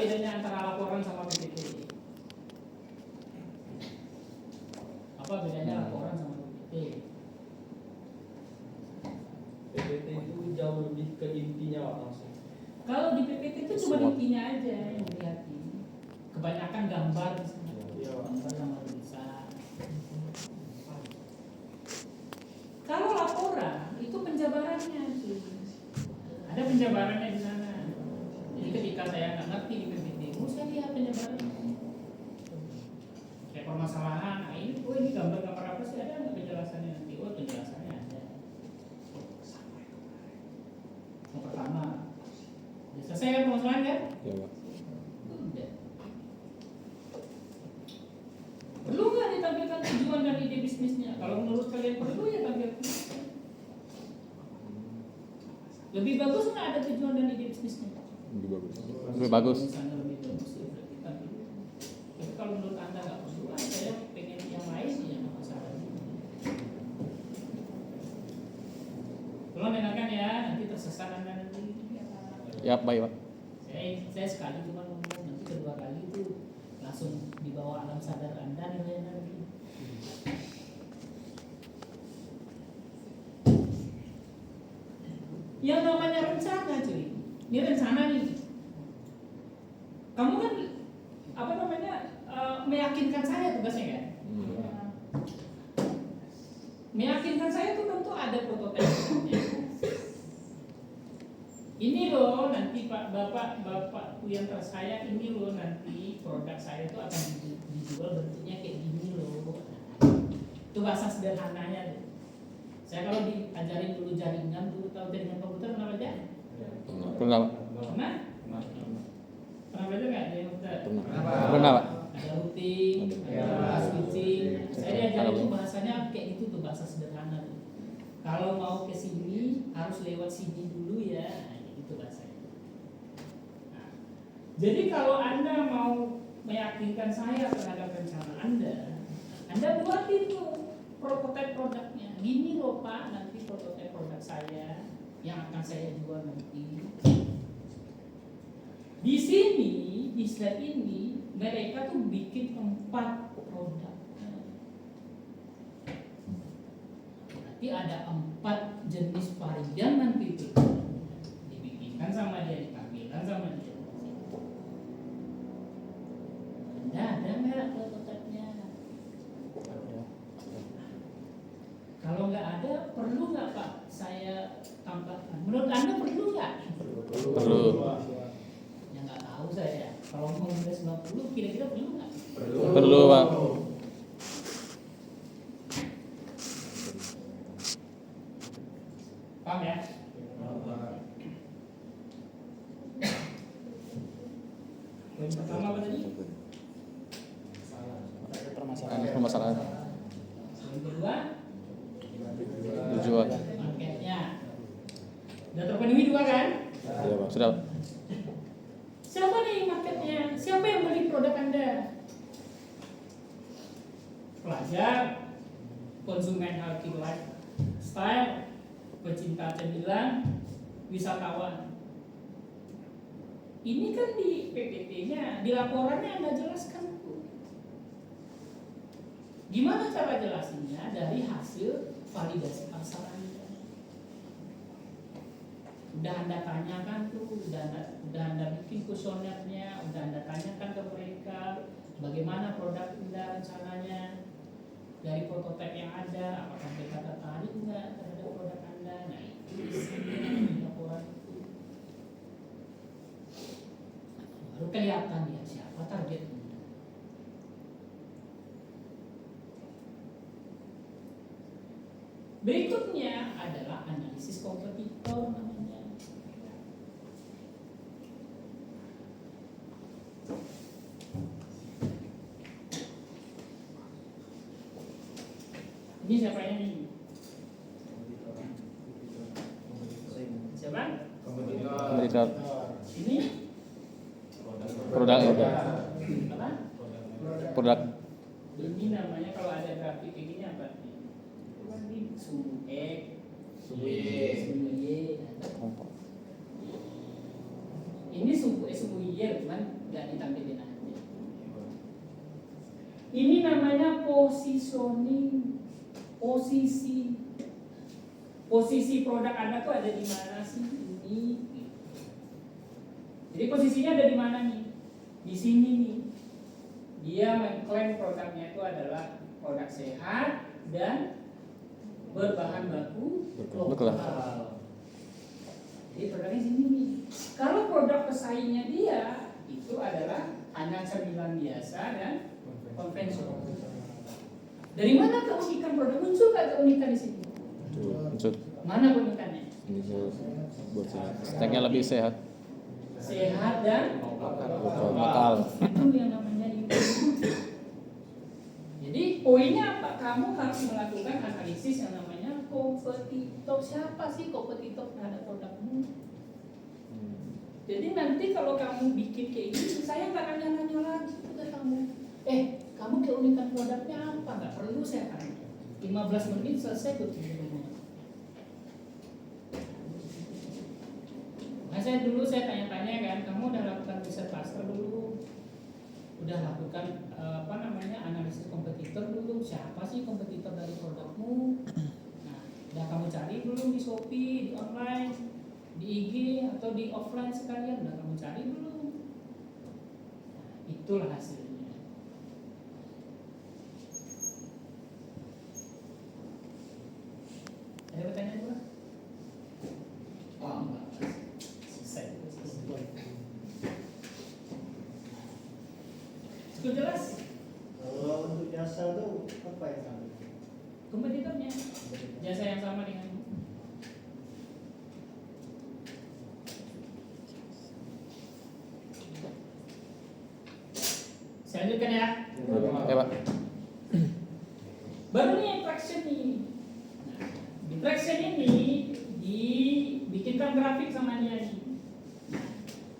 bedanya antara laporan sama PPT? Apa bedanya laporan sama PPT? PPT itu jauh lebih ke intinya Pak langsung. Kalau di PPT itu cuma intinya aja yang dilihat. Kebanyakan gambar, gambar sama tulisan. Kalau laporan itu penjabarannya sih. Ada penjabarannya di sana. Jadi ketika saya nggak ngerti di PPT, saya lihat penjabarannya. Kayak permasalahan, nah ini gambar-gambar apa sih, ada nggak penjelasannya nanti? Oh, penjelasannya ada. Yang pertama, udah selesai kan permasalahan kan? Ya, Pak. Udah. Perlu nggak ditampilkan tujuan dan ide bisnisnya? Kalau menurut kalian perlu ya tampilkan. Lebih bagus nggak ada tujuan dan ide bisnisnya? Lebih bagus. Lebih bagus. Misalnya lebih bagus ya berarti tampilkan. Tapi kalau menurut anda nggak perlu, saya pengen yang lain ya nggak masalah. Tolong dengarkan ya, nanti tersesat anda nanti. Ya, baik, Pak. Saya sekali cuma ngomong, nanti kedua kali itu langsung dibawa alam sadar anda nilainya nanti. Yang namanya rencana cuy, ini rencana nih. Kamu kan apa namanya meyakinkan saya tugasnya kan? Meyakinkan saya tuh tentu ada prototipenya. Ini loh nanti Pak Bapak yang tersayang, ini loh nanti produk saya itu akan dijual bentuknya kayak gini loh. Itu bahasa sederhananya loh. Saya kalau diajarin dulu jaringan, dulu tahu jaringan komputer pernah baca? Pernah, Pak. Pernah? Pernah baca nggak jaringan komputer? Pernah, Pak. Ada routing, ada switching. Saya diajarin itu bahasanya kayak gitu tuh, bahasa sederhana tuh. Kalau mau ke sini harus lewat sini dulu ya. Itu bahasanya. Nah, jadi kalau Anda mau meyakinkan saya terhadap rencana Anda buatin tuh prototipe produknya. Gini loh Pak, nanti prototipe produk saya yang akan saya jual nanti. Di sini, di slide ini, mereka tuh bikin 4 produk. Berarti ada 4 jenis varian nanti itu. Dibikinkan sama dia, ditampilkan sama dia. Anda ada nggak prototipenya? Kalau nggak ada, perlu nggak Pak saya tambahkan? Menurut Anda perlu nggak? Perlu. Ya nggak tahu saya. Kalau mau 90, kira-kira perlu nggak? Perlu, Pak. Paham ya? Poin pertama apa tadi? Permasalahan. Poin kedua, Tujuan. marketnya. Sudah terpenuhi 2 kan? Ya, Pak. Sudah, Pak. Siapa nih marketnya? Siapa yang beli produk Anda? Pelajar, konsumen healthy lifestyle, pecinta cemilan, wisatawan. Ini kan di PPT-nya, di laporannya Anda jelaskan tuh. Gimana cara jelasinnya? Dari hasil validasi pasar Anda. Udah Anda tanyakan tuh, udah Anda bikin kuesionernya, udah Anda tanyakan ke mereka bagaimana produk Anda rencananya dari prototipe yang ada, apakah mereka tertarik nggak terhadap produk Anda. Nah itu isinya di laporan itu. Baru kelihatan ya siapa target Anda. Berikutnya adalah analisis kompetitor namanya. Ini siapa ini? Siapa? Kompetitor. Ini Produk. apa? Produk. Ini namanya kalau ada grafik kayak gini apa? Ini sumu X, sumu Y. Ini sumu X, sumu Y, cuman ditampilin aja. Ini namanya positioning, posisi produk Anda tuh ada di mana sih? Ini. Jadi posisinya ada di mana nih? Di sini nih. Dia mengklaim produknya itu adalah produk sehat dan berbahan baku lokal. Jadi produknya sini nih. Kalau produk pesaingnya dia itu adalah hanya cemilan biasa dan konvensional. Dari mana keunikan produk? Muncul nggak keunikan di sini? Muncul. Mana keunikannya? Ini buat steknya lebih sehat. Sehat dan Lokal. itu yang namanya itu. Jadi poinnya apa? Kamu harus melakukan analisis yang namanya kompetitor. Siapa sih kompetitor terhadap produkmu? Jadi nanti kalau kamu bikin kayak gini, saya nggak nanya-nanya lagi ke kamu. Kamu keunikan produknya apa? Nggak perlu saya tanya. 15 menit selesai tuh. Nah, saya tanya-tanya kan, kamu udah lakukan riset pasar dulu, udah lakukan analisis kompetitor dulu, siapa sih kompetitor dari produkmu? Nah, udah kamu cari dulu di Shopee, di online, di IG atau di offline sekalian, udah kamu cari dulu. Nah, itulah hasilnya. Ada pertanyaan dulu? Oh, enggak. Cukup jelas? Kalau untuk jasa itu apa yang sama? Kompetitornya jasa yang sama dengan saya lanjutkan ya. Ya, Pak. Baru nih traction nih. Nah, di traction ini dibikinkan grafik sama dia nih.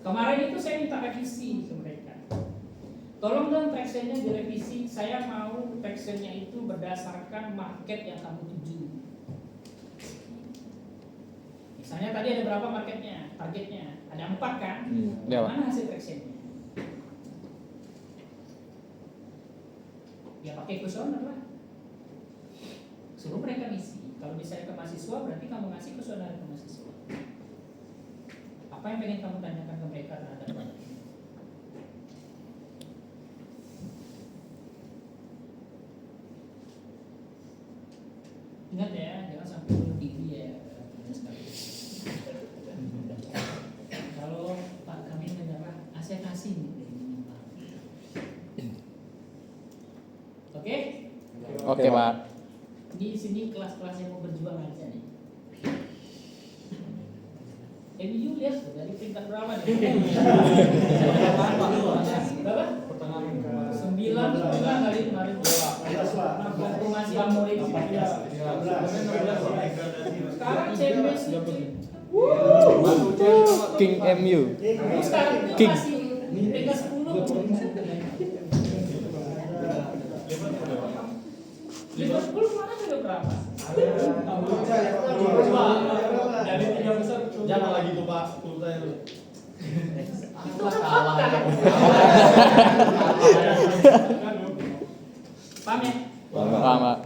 Kemarin itu saya minta revisi ke mereka. Tolong dong tractionnya direvisi. Saya mau tractionnya itu berdasarkan market yang kamu tuju. Misalnya tadi ada berapa marketnya, targetnya? Ada 4 kan? Ya, Pak. Mana hasil tractionnya? Ya pakai kuesioner lah. Suruh mereka ngisi. Kalau misalnya ke mahasiswa, berarti kamu ngasih kuesioner ke mahasiswa. Apa yang pengen kamu tanyakan ke mereka terhadap produk ini? Ingat ya, jangan sampai bunuh diri ya. Kalau Pak kami menyerah, saya kasih nih. Oke? Oke, Pak. Di sini kelas-kelas yang mau berjuang aja nih. MU lihat tuh, dari peringkat berapa nih? Berapa? 9 kali kemarin. Waktu masih Amorim. Sekarang Champions League. King MU. Sekarang itu King. masih peringkat 10. Liverpool mana juga berapa? Jadi 3 besar jangan lagi tuh Pak, saya tuh. Itu kan fakta. Paham ya? Paham, Pak.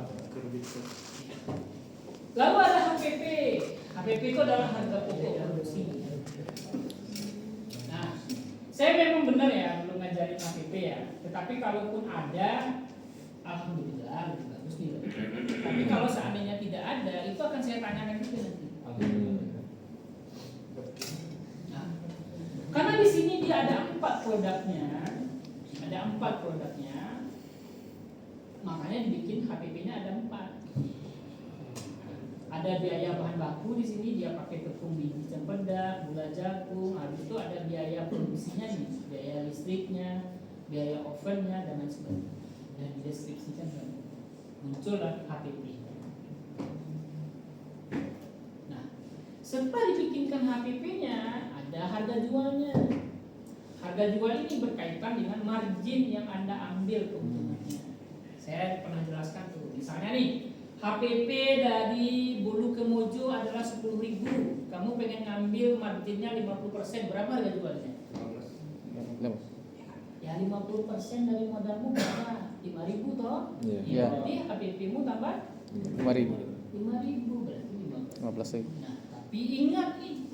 Lalu ada HPP. HPP itu adalah harga pokok produksi. Nah, saya memang benar ya belum ngajarin HPP ya. Tetapi kalaupun ada, alhamdulillah lebih bagus nih. Tapi kalau seandainya tidak ada, itu akan saya tanyakan juga nanti. Nah, karena di sini dia ada 4 produknya, makanya dibikin HPP-nya ada 4. Ada biaya bahan baku di sini, dia pakai tepung biji cempedak, gula jagung, habis itu ada biaya produksinya nih, biaya listriknya, biaya ovennya dan lain sebagainya. Dan dideskripsikan kan, muncullah HPP. Nah, setelah dibikinkan HPP-nya, ada harga jualnya. Harga jual ini berkaitan dengan margin yang Anda ambil keuntungannya. Saya pernah jelaskan tuh, misalnya nih, HPP dari Bulu ke Mojo adalah 10.000. Kamu pengen ngambil marginnya 50%, berapa harga jualnya? 50% dari modalmu berapa? 5.000 toh? Iya. Ya, berarti HPP-mu tambah 5.000. 5.000 berarti 15.000. Nah, tapi ingat nih,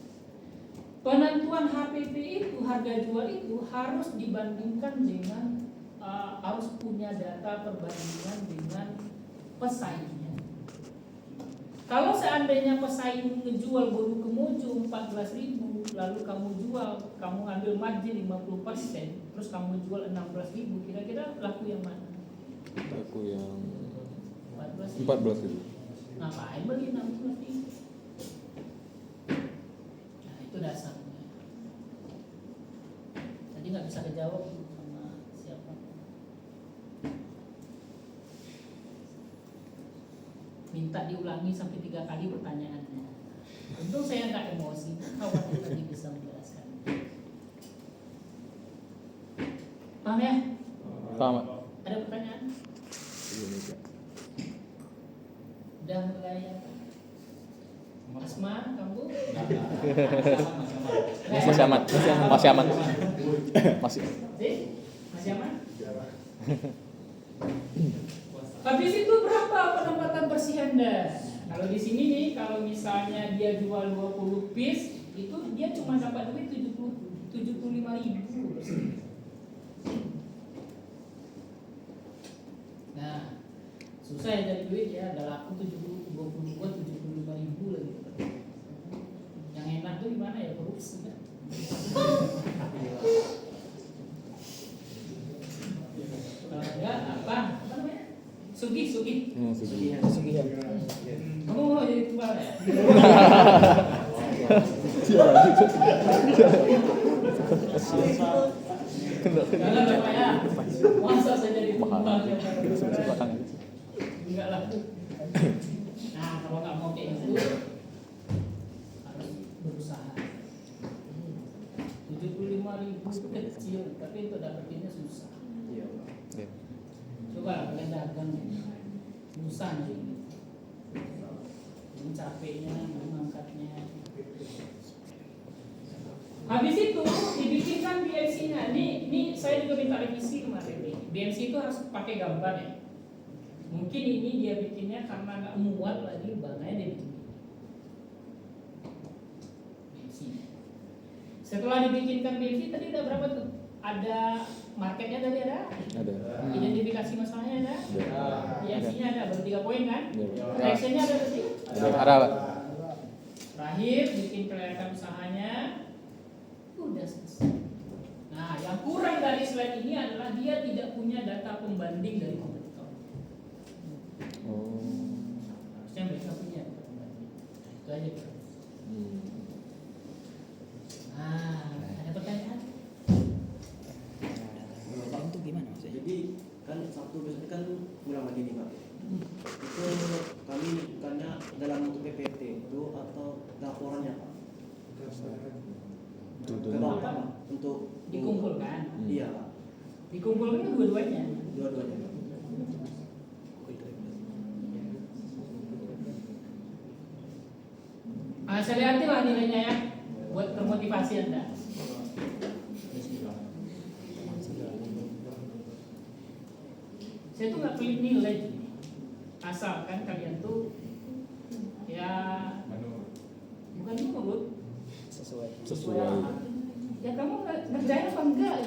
penentuan HPP itu, harga jual itu harus dibandingkan dengan harus punya data perbandingan dengan pesaingnya. Kalau seandainya pesaing ngejual baru kemuju 14.000, lalu kamu jual, kamu ambil margin 50%, terus kamu jual 16.000, kira-kira laku yang mana? Aku yang 14.000. 14.000. Ngapain beli 16.000? Nah, itu dasarnya. Tadi nggak bisa kejawab sama siapa. Minta diulangi sampai 3 kali pertanyaannya. Untung saya nggak emosi, khawatir tadi bisa menjelaskan. Paham ya? Paham, Pak? Ada pertanyaan? Udah mulai apa? Asma, kamu? Masih aman. Masih aman. Masih. Masih aman? Habis itu berapa pendapatan bersih Anda? Kalau di sini nih, kalau misalnya dia jual 20 piece, itu dia cuma dapat duit 75.000 bersih. Nah, susah ya cari duit ya, ada laku 75.000 lagi. Yang enak tuh gimana ya, korupsi kan? Kalau enggak apa namanya? Sugih. Kamu mau jadi tumbal ya? Jangan Bapak ya. Masa saya jadi tumbal ya? Enggak lah. Nah, kalau nggak mau kayak itu harus berusaha. 75.000 kecil, tapi untuk dapetinnya susah. Coba kalian dagang, susah nih. Ini capeknya, mengangkatnya. Habis itu dibikinkan BMC-nya. Ini saya juga minta revisi kemarin nih. BMC itu harus pakai gambar ya. Mungkin ini dia bikinnya karena nggak muat lagi, makanya dia bikin BMC. Setelah dibikinkan BMC tadi udah berapa tuh? Ada marketnya tadi ada? Ada. Identifikasi masalahnya ada? BMC-nya ada, baru 3 poin kan? Ada. Actionnya ada berarti? Ada, Pak. Terakhir bikin kelihatan usahanya, udah selesai. Nah, yang kurang dari slide ini adalah dia tidak punya data pembanding dari kompetitor. Harusnya mereka punya data pembanding. Itu aja. Nah, ada pertanyaan? Itu gimana maksudnya? Jadi kan Sabtu besok kan pulang lagi nih Pak. Itu kami bukannya dalam bentuk PPT itu atau laporannya Pak? Ke Bapak Pak untuk Dikumpulkan. Iya Pak. Dikumpulkan dua-duanya. Dua-duanya Pak. Saya lihatin lah nilainya ya, buat termotivasi Anda. Saya tuh nggak pelit nilai, asalkan kalian tuh ya bukan menurut Sesuai. ya kamu ngerjain apa enggak?